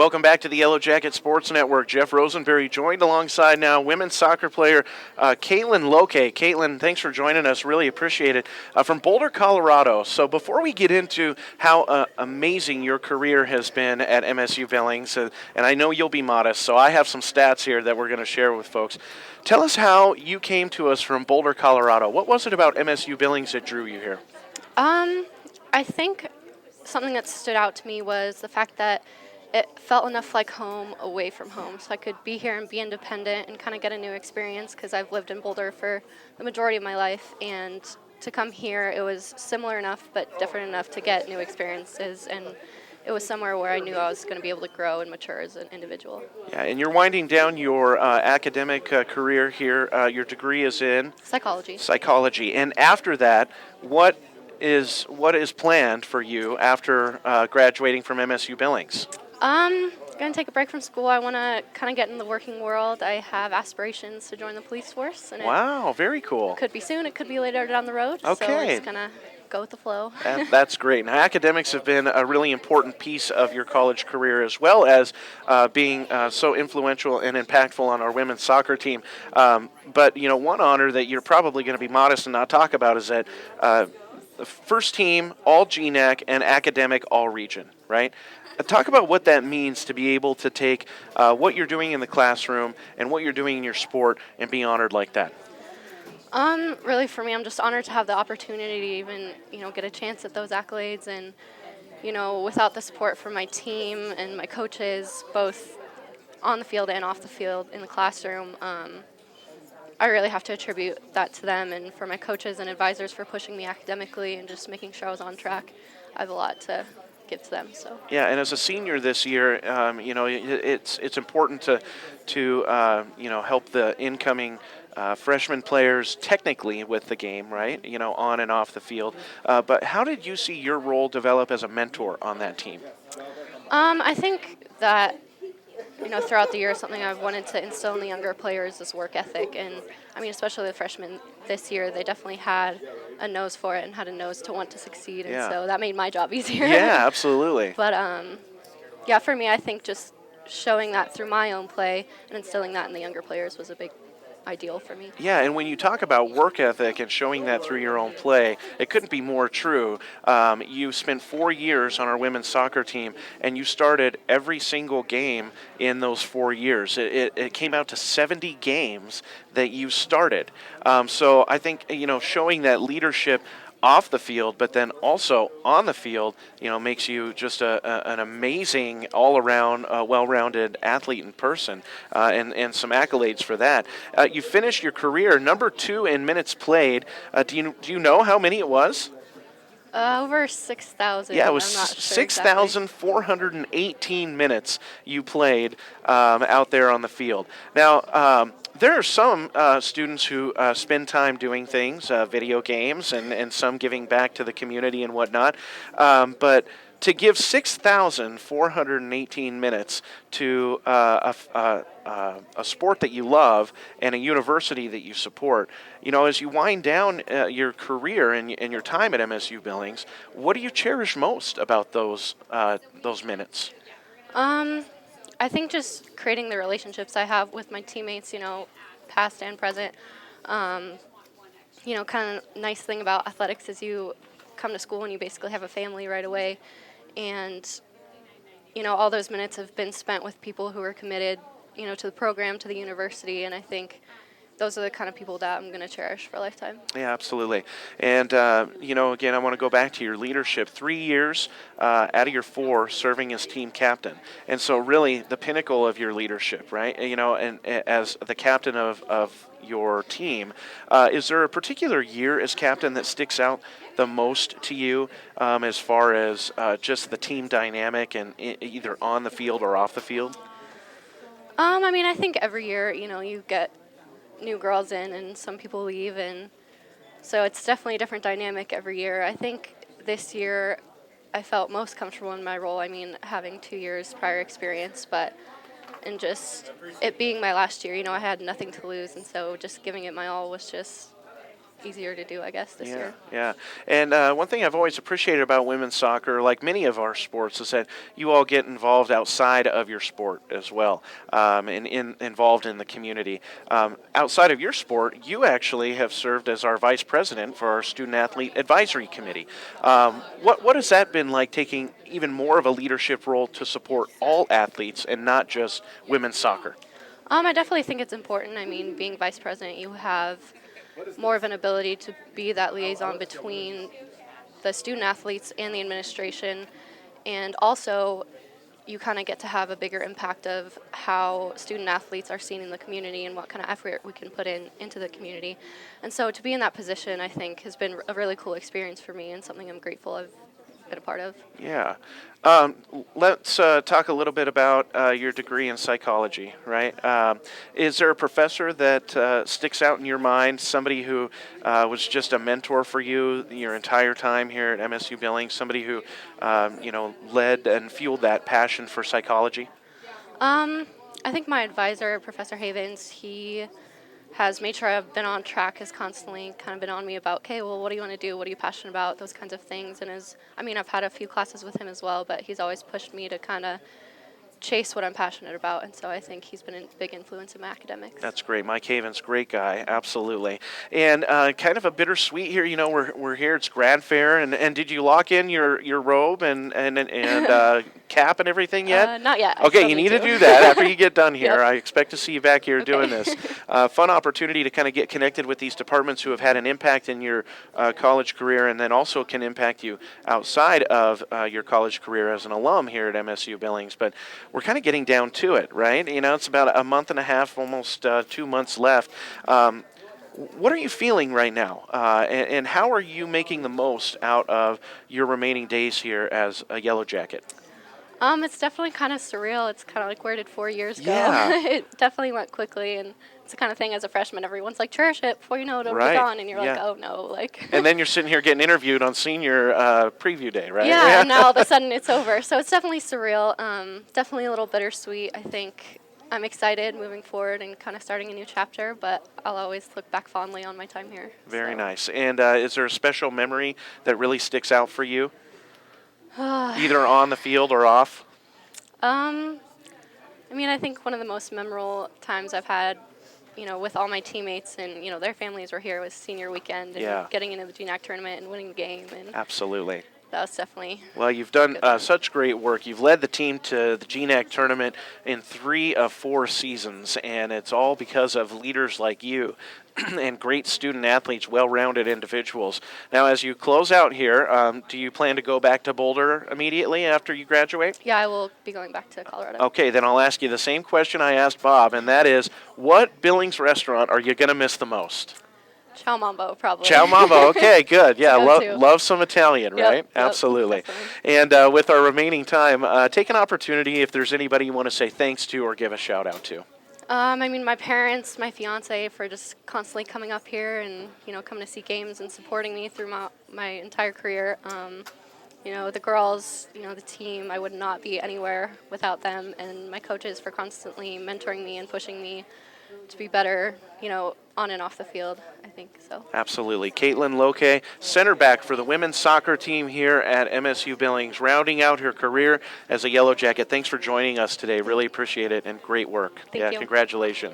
Welcome back to the Yellow Jacket Sports Network. Jeff Rosenberry joined alongside now women's soccer player Katlyn Lokay. Katlyn, thanks for joining us. Really appreciate it. From Boulder, Colorado. So before we get into how amazing your career has been at MSU Billings, and I know you'll be modest, so I have some stats here that we're going to share with folks. Tell us how you came to us from Boulder, Colorado. What was it about MSU Billings that drew you here? I think something that stood out to me was the fact that it felt enough like home away from home, so I could be here and be independent and kind of get a new experience because I've lived in Boulder for the majority of my life, and to come here it was similar enough but different enough to get new experiences, and it was somewhere where I knew I was going to be able to grow and mature as an individual. Yeah, and you're winding down your academic career here. Your degree is in psychology, and after that, what is planned for you after graduating from MSU Billings? Gonna take a break from school. I want to kind of get in the working world. I have aspirations to join the police force. And wow, very cool. It could be soon. It could be later down the road. Okay. So we're just gonna go with the flow. That's great. Now, academics have been a really important piece of your college career, as well as being so influential and impactful on our women's soccer team. But one honor that you're probably going to be modest and not talk about is that the first team, all GNAC, and academic, all region, right? Talk about what that means to be able to take what you're doing in the classroom and what you're doing in your sport and be honored like that. Really, for me, I'm just honored to have the opportunity to even, get a chance at those accolades. And, without the support from my team and my coaches, both on the field and off the field in the classroom, I really have to attribute that to them, and for my coaches and advisors for pushing me academically and just making sure I was on track. I have a lot to give to them. So yeah, and as a senior this year, it's important to help the incoming freshman players technically with the game, right? On and off the field. But how did you see your role develop as a mentor on that team? I think that throughout the year, something I've wanted to instill in the younger players is work ethic, and especially the freshmen this year, they definitely had a nose for it and had a nose to want to succeed, and so that made my job easier. Yeah, absolutely. But for me, I think just showing that through my own play and instilling that in the younger players was a big ideal for me. Yeah, and when you talk about work ethic and showing that through your own play, it couldn't be more true. You spent 4 years on our women's soccer team, and you started every single game in those 4 years. It came out to 70 games that you started. So I think, showing that leadership off the field, but then also on the field, makes you just an amazing, all-around, well-rounded athlete in person, and some accolades for that. You finished your career number 2 in minutes played. Do you know how many it was? Over 6,000. Yeah, it was 6,418 minutes you played out there on the field. Now, there are some students who spend time doing things, video games, and some giving back to the community and whatnot. But to give 6,418 minutes to a sport that you love and a university that you support, as you wind down your career and your time at MSU Billings, what do you cherish most about those minutes? I think just creating the relationships I have with my teammates, past and present. Kind of nice thing about athletics is you come to school and you basically have a family right away. And, all those minutes have been spent with people who are committed, to the program, to the university. And I think those are the kind of people that I'm going to cherish for a lifetime. Yeah, absolutely. And, again, I want to go back to your leadership. 3 years out of your 4 serving as team captain. And so really the pinnacle of your leadership, right? And as the captain of your team, is there a particular year as captain that sticks out the most to you as far as just the team dynamic and either on the field or off the field? I think every year, you get new girls in and some people leave, and so it's definitely a different dynamic every year. I think this year I felt most comfortable in my role. Having 2 years prior experience, and just it being my last year, I had nothing to lose, and so just giving it my all was just easier to do, I guess, this Yeah, year. yeah. And one thing I've always appreciated about women's soccer, like many of our sports, is that you all get involved outside of your sport as well, and involved in the community. Outside of your sport, you actually have served as our vice president for our student athlete advisory committee. What has that been like, taking even more of a leadership role to support all athletes and not just women's soccer? I definitely think it's important. I mean, being vice president, you have more of an ability to be that liaison between the student athletes and the administration, and also you kind of get to have a bigger impact of how student athletes are seen in the community and what kind of effort we can put into the community. And so to be in that position, I think, has been a really cool experience for me and something I'm grateful I've been a part of. Yeah. Let's talk a little bit about your degree in psychology, right? Is there a professor that sticks out in your mind, somebody who was just a mentor for you your entire time here at MSU Billings, somebody who, led and fueled that passion for psychology? I think my advisor, Professor Havens, he has made sure I've been on track, has constantly kind of been on me about, okay, well, what do you want to do? What are you passionate about? Those kinds of things. And I've had a few classes with him as well, but he's always pushed me to kind of chase what I'm passionate about. And so I think he's been a big influence in my academics. That's great. Mike Havens, great guy, absolutely. And kind of a bittersweet here. We're here. It's grad fair, and did you lock in your robe and cap and everything yet? Not yet. Okay, you need to do that after you get done here. Yep. I expect to see you back here Okay. doing this. Fun opportunity to kind of get connected with these departments who have had an impact in your college career, and then also can impact you outside of your college career as an alum here at MSU Billings. But we're kind of getting down to it, right? It's about a month and a half, almost 2 months left. What are you feeling right now, and how are you making the most out of your remaining days here as a Yellow Jacket? It's definitely kind of surreal. It's kind of like, where did 4 years go? Yeah. It definitely went quickly, and it's the kind of thing as a freshman, everyone's like, cherish it before you know it'll Right. be gone, and you're like, Yeah. oh no, like. And then you're sitting here getting interviewed on senior preview day, right? Yeah, and now all of a sudden it's over. So it's definitely surreal. Definitely a little bittersweet. I think I'm excited moving forward and kind of starting a new chapter, but I'll always look back fondly on my time here. Very so. nice. And is there a special memory that really sticks out for you, either on the field or off? I think one of the most memorable times I've had, with all my teammates and, their families were here was senior weekend and Yeah. getting into the GNAC tournament and winning the game. And Absolutely. that was definitely. Well, you've done such great work. You've led the team to the GNAC tournament in 3 of 4 seasons, and it's all because of leaders like you and great student athletes, well-rounded individuals. Now, as you close out here, do you plan to go back to Boulder immediately after you graduate? Yeah, I will be going back to Colorado. Okay, then I'll ask you the same question I asked Bob, and that is, what Billings restaurant are you going to miss the most? Chow Mambo, probably. Chow Mambo. Okay, good. Yeah, Go-to. love some Italian, Yep, right? yep, Absolutely. definitely. And with our remaining time, take an opportunity if there's anybody you want to say thanks to or give a shout out to. My parents, my fiance, for just constantly coming up here and, coming to see games and supporting me through my entire career. The girls, the team, I would not be anywhere without them. And my coaches for constantly mentoring me and pushing me to be better, on and off the field, I think so. Absolutely. Katlyn Lokay, center back for the women's soccer team here at MSU Billings, rounding out her career as a Yellow Jacket. Thanks for joining us today. Really appreciate it, and great work. Thank you. Congratulations.